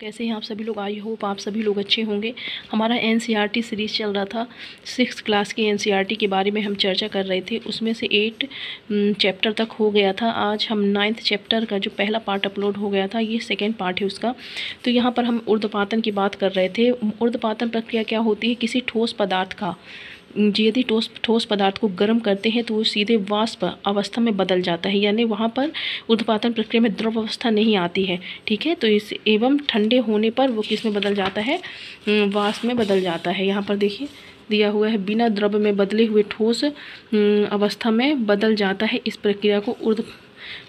कैसे हैं आप सभी लोग। आई होप आप सभी लोग अच्छे होंगे। हमारा एनसीईआरटी सीरीज़ चल रहा था। 6th क्लास की एनसीईआरटी के बारे में हम चर्चा कर रहे थे। उसमें से 8 चैप्टर तक हो गया था। आज हम 9th चैप्टर का जो पहला पार्ट अपलोड हो गया था, ये सेकेंड पार्ट है उसका। तो यहाँ पर हम ऊर्ध्वपातन की बात कर रहे थे। ऊर्ध्वपातन प्रक्रिया क्या होती है? किसी ठोस पदार्थ का यदि ठोस पदार्थ को गर्म करते हैं तो वो सीधे वाष्प अवस्था में बदल जाता है, यानी वहाँ पर ऊर्ध्वपातन प्रक्रिया में द्रव अवस्था नहीं आती है। ठीक है, तो इस एवं ठंडे होने पर वो किस में बदल जाता है? वाष्प में बदल जाता है। यहाँ पर देखिए दिया हुआ है, बिना द्रव में बदले हुए ठोस अवस्था में बदल जाता है। इस प्रक्रिया को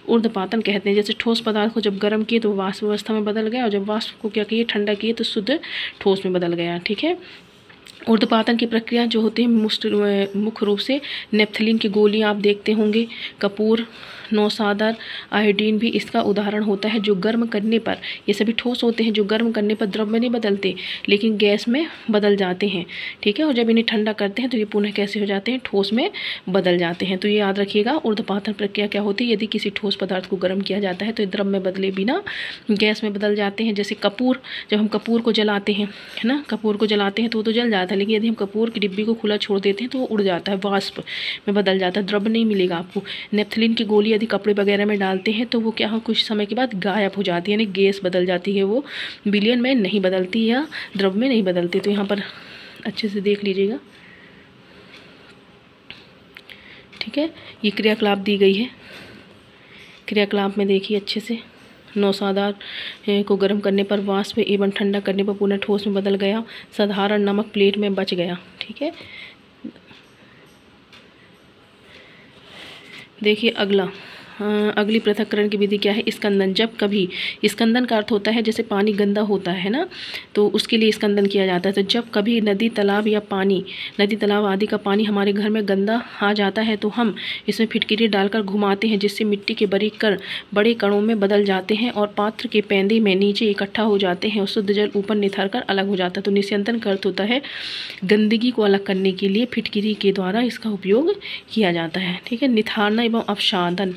ऊर्ध्वपातन कहते हैं। जैसे ठोस पदार्थ को जब गर्म किए तो वाष्प अवस्था में बदल गया, और जब वाष्प को क्या किए, ठंडा किए, तो शुद्ध ठोस में बदल गया। ठीक है, ऊर्ध्वपातन की प्रक्रिया जो होती है मुख्य रूप से नेपथलीन की गोलियां आप देखते होंगे, कपूर, नौसादर, आयोडीन भी इसका उदाहरण होता है। जो गर्म करने पर, ये सभी ठोस होते हैं जो गर्म करने पर द्रव में नहीं बदलते लेकिन गैस में बदल जाते हैं। ठीक है, और जब इन्हें ठंडा करते हैं तो ये पुनः कैसे हो जाते हैं? ठोस में बदल जाते हैं। तो ये याद रखिएगा, ऊर्ध्वपातन प्रक्रिया क्या होती है? यदि किसी ठोस पदार्थ को गर्म किया जाता है तो ये द्रव में बदले बिना गैस में बदल जाते हैं। जैसे कपूर, जब हम कपूर को जलाते हैं, है ना, कपूर को जलाते हैं तो वो तो जल जाता है, लेकिन यदि हम कपूर की डिब्बी को खुला छोड़ देते हैं तो वो उड़ जाता है, वाष्प में बदल जाता है, द्रव नहीं मिलेगा आपको। नेपथलीन की गोली यदि कपड़े वगैरह में डालते हैं तो वो क्या हो, कुछ समय के बाद गायब हो जाती है, यानी गैस बदल जाती है, वो विलयन में नहीं बदलती या द्रव में नहीं बदलती। तो यहाँ पर अच्छे से देख लीजिएगा। ठीक है, ये क्रियाकलाप दी गई है। क्रियाकलाप में देखिए अच्छे से, नौसादार को गर्म करने पर वाष्प एवं ठंडा करने पर पुनः ठोस में बदल गया। साधारण नमक प्लेट में बच गया। ठीक है, देखिए अगली पृथक्करण की विधि क्या है? स्कंदन। जब कभी, स्कंदन का अर्थ होता है जैसे पानी गंदा होता है ना, तो उसके लिए स्कंदन किया जाता है। तो जब कभी नदी तालाब या पानी, नदी तालाब आदि का पानी हमारे घर में गंदा आ जाता है तो हम इसमें फिटकिरी डालकर घुमाते हैं, जिससे मिट्टी के बड़े कणों में बदल जाते हैं और पात्र के पैंदे में नीचे इकट्ठा हो जाते हैं और शुद्ध जल ऊपर निथर कर अलग हो जाता है। तो निस्यंदन का अर्थ होता है गंदगी को अलग करने के लिए फिटकिरी के द्वारा इसका उपयोग किया जाता है। ठीक है, निथारना एवं अवसादन।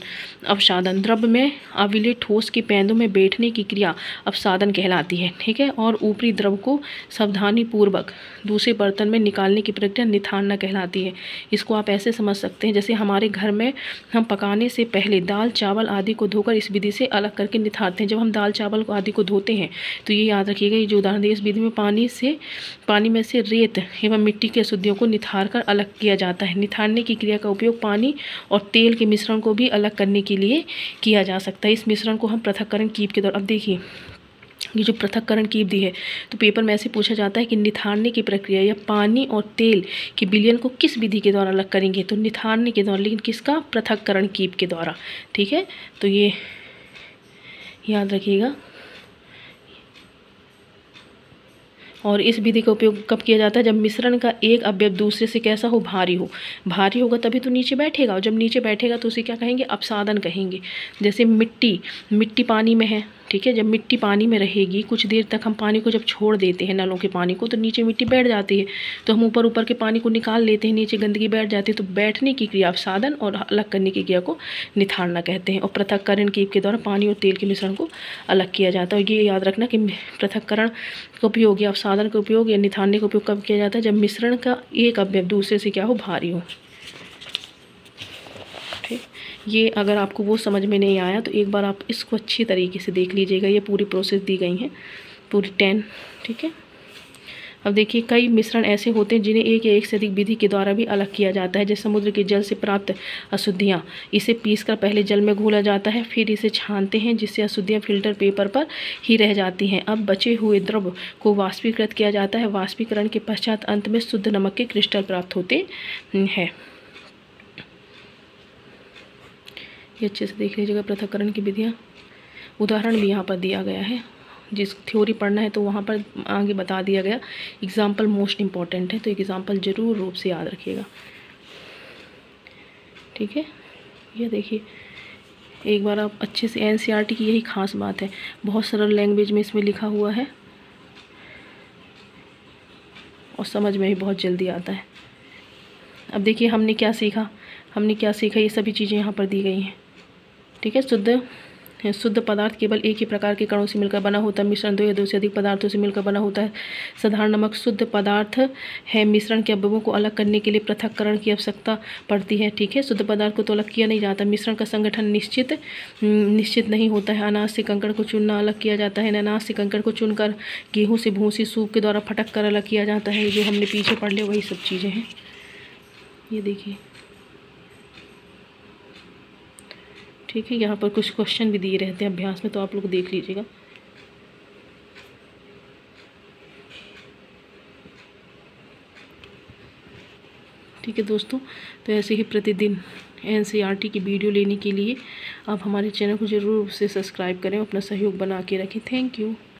द्रव में अविले ठोस के पैंदों में बैठने की क्रिया अवसादन कहलाती है। ठीक है, और ऊपरी द्रव को सावधानी पूर्वक दूसरे बर्तन में निकालने की प्रक्रिया निथारना कहलाती है। इसको आप ऐसे समझ सकते हैं, जैसे हमारे घर में हम पकाने से पहले दाल चावल आदि को धोकर इस विधि से अलग करके निथारते हैं। जब हम दाल चावल आदि को धोते हैं तो ये याद रखिएगा, ये जो उदाहरण दिए, इस विधि में पानी में से रेत एवं मिट्टी की अशुद्धियों को निथार कर अलग किया जाता है। निथारने की क्रिया का उपयोग पानी और तेल के मिश्रण को भी अलग करने के लिए किया जा सकता है। इस मिश्रण को हम पृथक्करण कीप के दौरान, अब देखिए ये जो पृथक्करण कीप दी है, तो पेपर में ऐसे पूछा जाता है कि निथारने की प्रक्रिया या पानी और तेल के विलयन को किस विधि के द्वारा अलग करेंगे? तो निथारने के द्वारा, लेकिन किसका? पृथक्करण कीप के द्वारा। ठीक है, तो ये याद रखिएगा। और इस विधि का उपयोग कब किया जाता है? जब मिश्रण का एक अवयव दूसरे से कैसा हो? भारी हो। भारी होगा तभी तो नीचे बैठेगा, और जब नीचे बैठेगा तो उसे क्या कहेंगे? अपसादन कहेंगे। जैसे मिट्टी पानी में है। ठीक है, जब मिट्टी पानी में रहेगी, कुछ देर तक हम पानी को जब छोड़ देते हैं, नलों के पानी को, तो नीचे मिट्टी बैठ जाती है, तो हम ऊपर के पानी को निकाल लेते हैं, नीचे गंदगी बैठ जाती है। तो बैठने की क्रिया अवसादन और अलग करने की क्रिया को निथारना कहते हैं। और पृथक्करण कीप के द्वारा पानी और तेल के मिश्रण को अलग किया जाता है। और ये याद रखना कि पृथक्करण का उपयोग या अवसादन का उपयोग या निथारने का उपयोग कब किया जाता है? जब मिश्रण का एक अवयव दूसरे से क्या हो? भारी हो। ठीक, ये अगर आपको वो समझ में नहीं आया तो एक बार आप इसको अच्छी तरीके से देख लीजिएगा। ये पूरी प्रोसेस दी गई है, पूरी 10। ठीक है, अब देखिए कई मिश्रण ऐसे होते हैं जिन्हें एक या एक से अधिक विधि के द्वारा भी अलग किया जाता है। जैसे समुद्र के जल से प्राप्त अशुद्धियाँ, इसे पीसकर पहले जल में घोला जाता है, फिर इसे छानते हैं, जिससे अशुद्धियाँ फिल्टर पेपर पर ही रह जाती हैं। अब बचे हुए द्रव को वाष्पीकृत किया जाता है। वाष्पीकरण के पश्चात अंत में शुद्ध नमक के क्रिस्टल प्राप्त होते हैं। ये अच्छे से देख लीजिएगा पृथक्करण की विधियाँ। उदाहरण भी यहाँ पर दिया गया है। जिस थ्योरी पढ़ना है तो वहाँ पर आगे बता दिया गया। एग्जाम्पल मोस्ट इम्पॉर्टेंट है, तो एग्जाम्पल ज़रूर रूप से याद रखिएगा। ठीक है, ये देखिए एक बार आप अच्छे से, एनसीईआरटी की यही खास बात है, बहुत सरल लैंग्वेज में इसमें लिखा हुआ है और समझ में भी बहुत जल्दी आता है। अब देखिए हमने क्या सीखा, ये सभी चीज़ें यहाँ पर दी गई हैं। ठीक है, शुद्ध शुद्ध पदार्थ केवल एक ही प्रकार के कणों से मिलकर बना होता है। मिश्रण दो या दो से अधिक पदार्थों से मिलकर बना होता है। साधारण नमक शुद्ध पदार्थ है। मिश्रण के अवयवों को अलग करने के लिए पृथक्करण की आवश्यकता पड़ती है। ठीक है, शुद्ध पदार्थ को तो अलग किया नहीं जाता। मिश्रण का संगठन निश्चित नहीं होता है। अनाज से कंकड़ को चुनना अलग किया जाता है। अनाज से कंकड़ को चुनकर गेहूँ से भूसी सूप के द्वारा फटक कर अलग किया जाता है। जो हमने पीछे पढ़ लिया वही सब चीज़ें हैं। ये देखिए, ठीक है, यहाँ पर कुछ क्वेश्चन भी दिए रहते हैं अभ्यास में, तो आप लोग देख लीजिएगा। ठीक है दोस्तों, तो ऐसे ही प्रतिदिन NCERT की वीडियो लेने के लिए आप हमारे चैनल को ज़रूर से सब्सक्राइब करें, अपना सहयोग बना के रखें। Thank you.